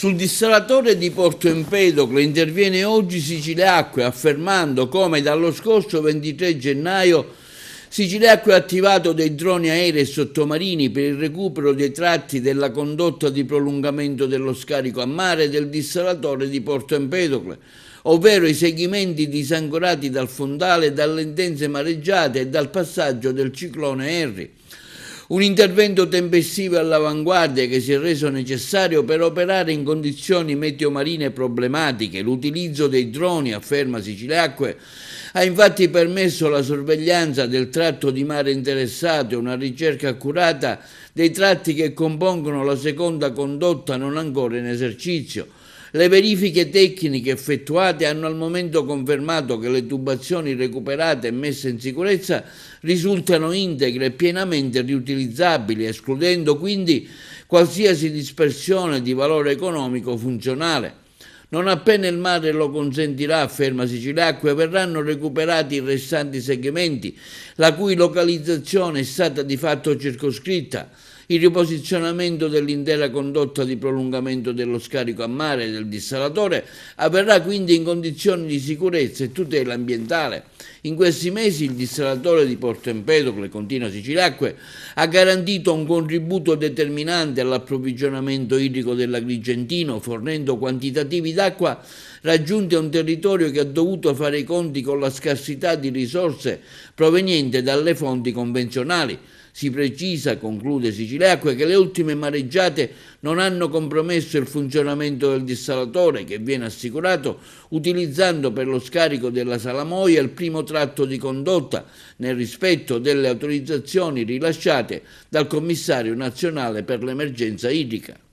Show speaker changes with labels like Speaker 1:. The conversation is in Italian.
Speaker 1: Sul dissalatore di Porto Empedocle interviene oggi Siciliacque affermando come dallo scorso 23 gennaio Siciliacque ha attivato dei droni aerei e sottomarini per il recupero dei tratti della condotta di prolungamento dello scarico a mare del dissalatore di Porto Empedocle, ovvero i segmenti disancorati dal fondale dalle intense mareggiate e dal passaggio del ciclone Henry. Un intervento tempestivo e all'avanguardia che si è reso necessario per operare in condizioni meteo-marine problematiche. L'utilizzo dei droni, afferma Siciliacque, ha infatti permesso la sorveglianza del tratto di mare interessato e una ricerca accurata dei tratti che compongono la seconda condotta non ancora in esercizio. Le verifiche tecniche effettuate hanno al momento confermato che le tubazioni recuperate e messe in sicurezza risultano integre e pienamente riutilizzabili, escludendo quindi qualsiasi dispersione di valore economico funzionale. Non appena il mare lo consentirà, afferma Siciliacque, verranno recuperati i restanti segmenti, la cui localizzazione è stata di fatto circoscritta. Il riposizionamento dell'intera condotta di prolungamento dello scarico a mare del dissalatore avverrà quindi in condizioni di sicurezza e tutela ambientale. In questi mesi il dissalatore di Porto Empedocle, continua Siciliacque, ha garantito un contributo determinante all'approvvigionamento idrico dell'Agrigentino, fornendo quantitativi d'acqua raggiunti a un territorio che ha dovuto fare i conti con la scarsità di risorse provenienti dalle fonti convenzionali. Si precisa, conclude Siciliacque, che le ultime mareggiate non hanno compromesso il funzionamento del dissalatore, che viene assicurato utilizzando per lo scarico della Salamoia il primo tratto di condotta, nel rispetto delle autorizzazioni rilasciate dal Commissario nazionale per l'emergenza idrica.